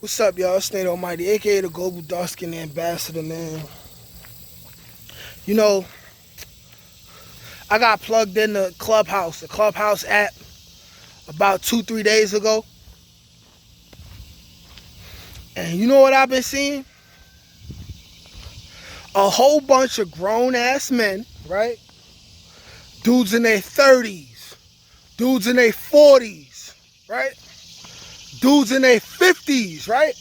What's up, y'all? It's Nate Almighty, aka the Global Dark Skin Ambassador, man. You know, I got plugged in the Clubhouse app, about 2-3 days ago. And you know what I've been seeing? A whole bunch of grown-ass men, right? Dudes in their 30s, dudes in their 40s, right? Dudes in their 50s, right?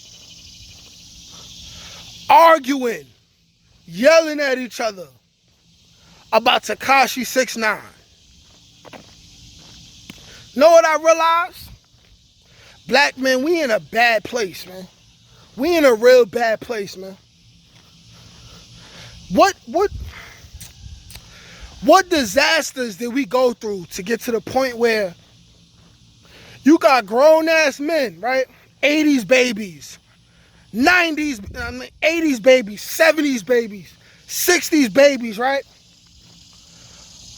Arguing, yelling at each other about Tekashi 6ix9ine. Know what I realized? Black men, we in a bad place, man. We in a real bad place, man. What disasters did we go through to get to the point where you got grown-ass men, right? 80s babies, 80s babies, 70s babies, 60s babies, right?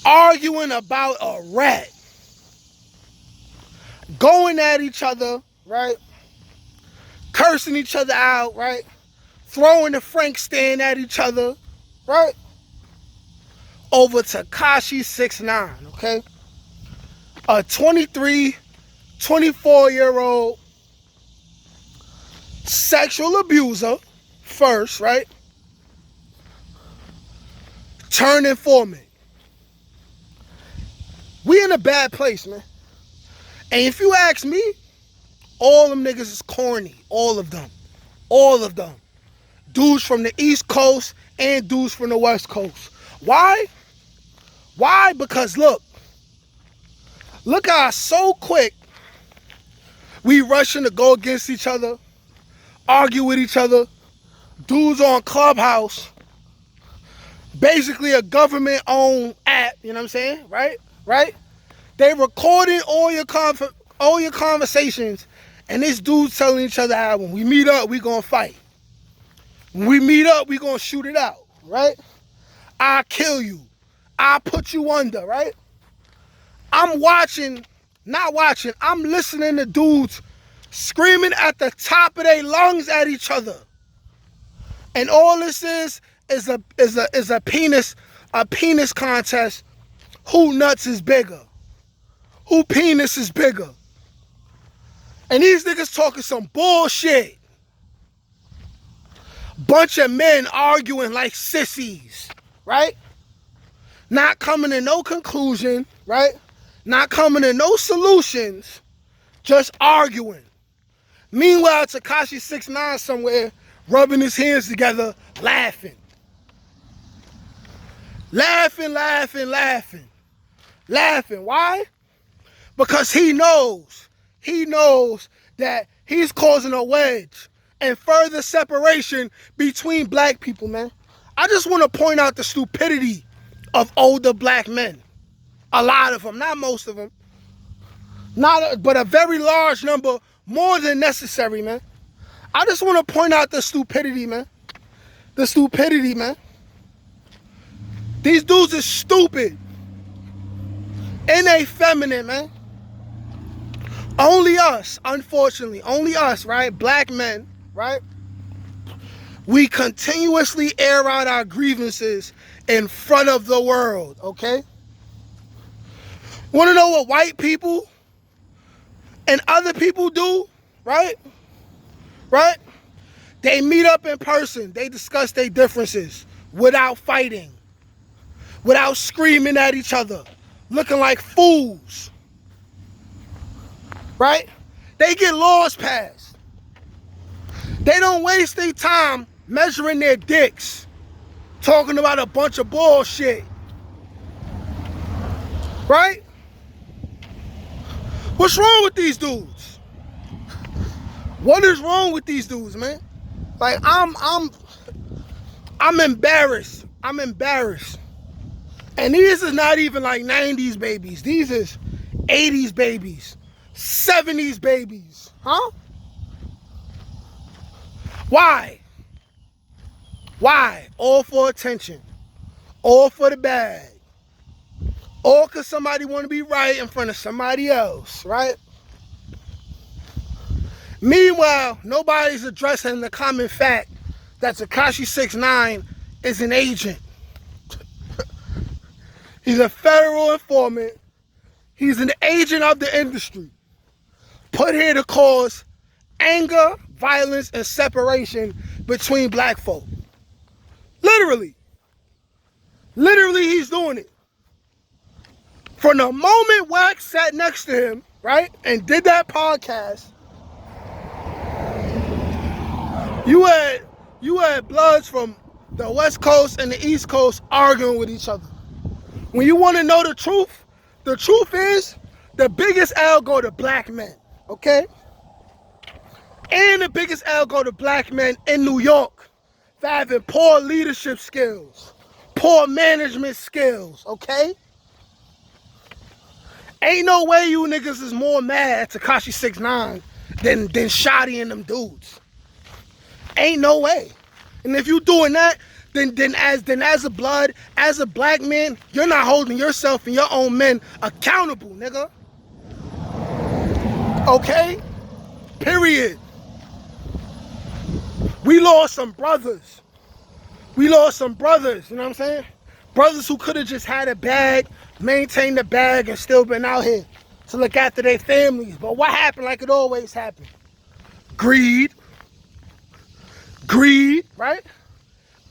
Arguing about a rat. Going at each other, right? Cursing each other out, right? Throwing the Frank stand at each other, right? Over Tekashi 6ix9ine, okay? A 23, 24-year-old sexual abuser first, right? Turned informant. We in a bad place, man. And if you ask me, all them niggas is corny. All of them. All of them. Dudes from the East Coast and dudes from the West Coast. Why? Why? Because look how so quick we rushing to go against each other, argue with each other. Dudes on Clubhouse, basically a government-owned app, you know what I'm saying? Right? They recording all your conversations, and this dude's telling each other how when we meet up, we gonna fight. When we meet up, we gonna shoot it out, right? I'll kill you. I'll put you under, right? I'm listening to dudes screaming at the top of their lungs at each other. And all this is a penis contest. Who nuts is bigger? Who penis is bigger? And these niggas talking some bullshit. Bunch of men arguing like sissies, right? Not coming to no conclusion, right? Not coming to no solutions, just arguing. Meanwhile, Tekashi 6ix9ine somewhere rubbing his hands together, laughing. Laughing. Why? Because he knows that he's causing a wedge and further separation between black people, man. I just want to point out the stupidity of older black men. A lot of them, not most of them. But a very large number, more than necessary, man. I just want to point out the stupidity, man. The stupidity, man. These dudes are stupid. And they feminine, man. Only us, unfortunately, right? Black men, right? We continuously air out our grievances in front of the world, okay? Want to know what white people and other people do, right? Right? They meet up in person. They discuss their differences without fighting, without screaming at each other, looking like fools, right? They get laws passed. They don't waste their time measuring their dicks, talking about a bunch of bullshit, right? What's wrong with these dudes? What is wrong with these dudes, man? Like, I'm embarrassed. I'm embarrassed. And these is not even like 90s babies. These is 80s babies, 70s babies, huh? Why? Why? All for attention. All for the bag. All because somebody want to be right in front of somebody else, right? Meanwhile, nobody's addressing the common fact that Tekashi 6ix9ine is an agent. He's a federal informant. He's an agent of the industry, put here to cause anger, violence, and separation between black folk. Literally. Literally, he's doing it. From the moment Wax sat next to him, right, and did that podcast, you had bloods from the West Coast and the East Coast arguing with each other. When you want to know the truth is the biggest L go to black men, okay? And the biggest L go to black men in New York for having poor leadership skills, poor management skills, okay? Ain't no way you niggas is more mad at Tekashi 6ix9ine than Shotty and them dudes. Ain't no way. And if you doing that, then as a blood, as a black man, you're not holding yourself and your own men accountable, nigga. Okay? Period. We lost some brothers. You know what I'm saying? Brothers who could have just had a bag, maintained the bag, and still been out here to look after their families. But what happened like it always happened? Greed, right?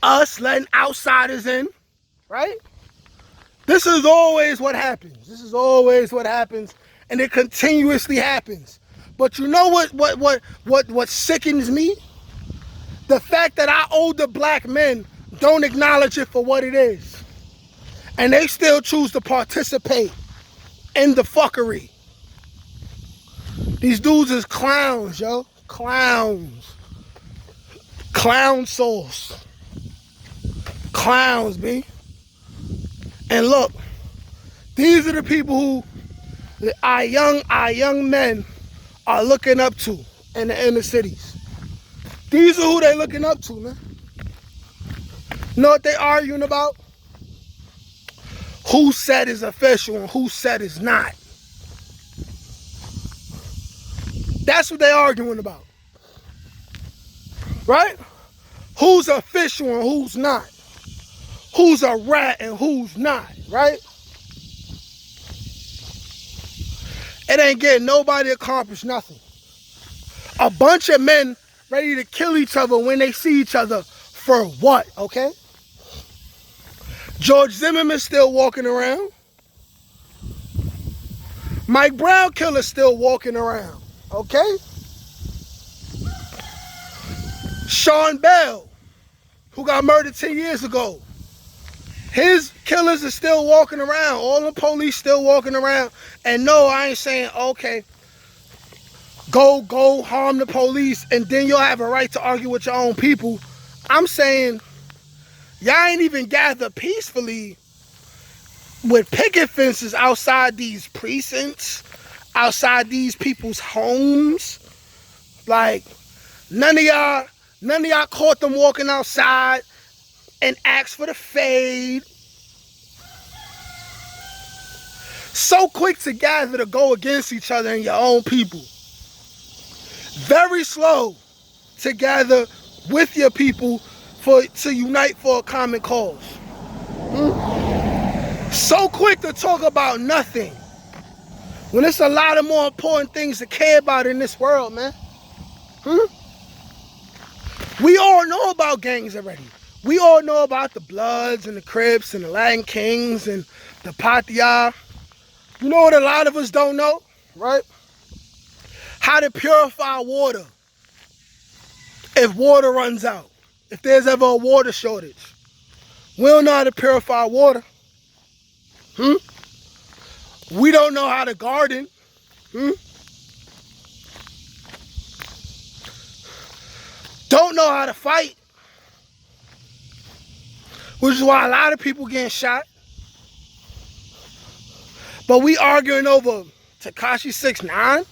Us letting outsiders in, right? This is always what happens. And it continuously happens. But you know what sickens me? The fact that our older black men don't acknowledge it for what it is. And they still choose to participate in the fuckery. These dudes is clowns, yo. Clowns. Clown sauce. Clowns, B. And look, these are the people who our young men are looking up to in the inner cities. These are who they looking up to, man. You know what they arguing about? Who said is official and who said is not. That's what they arguing about. Right? Who's official and who's not. Who's a rat and who's not, right? It ain't getting nobody accomplished nothing. A bunch of men ready to kill each other when they see each other for what, okay? George Zimmerman still walking around. Mike Brown killer still walking around, okay? Sean Bell, who got murdered 10 years ago. His killers are still walking around. All the police still walking around. And no, I ain't saying, okay, go harm the police and then you'll have a right to argue with your own people. I'm saying, y'all ain't even gather peacefully with picket fences outside these precincts, outside these people's homes. Like, none of y'all caught them walking outside and asked for the fade. So quick to gather to go against each other and your own people. Very slow to gather with your people to unite for a common cause. So quick to talk about nothing when there's a lot of more important things to care about in this world, man. We all know about gangs already. We all know about the Bloods and the Crips and the Latin Kings and the Patia. You know what a lot of us don't know, right? How to purify water if water runs out. If there's ever a water shortage. We don't know how to purify water. We don't know how to garden. Don't know how to fight. Which is why a lot of people getting shot. But we arguing over Tekashi 6ix9ine?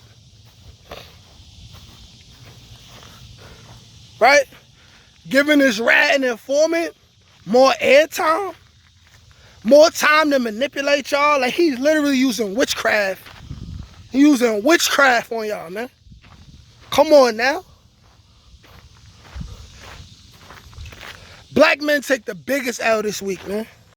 Right? Giving this rat and informant more airtime? More time to manipulate y'all? Like, he's literally using witchcraft. He's using witchcraft on y'all, man. Come on now. Black men take the biggest L this week, man.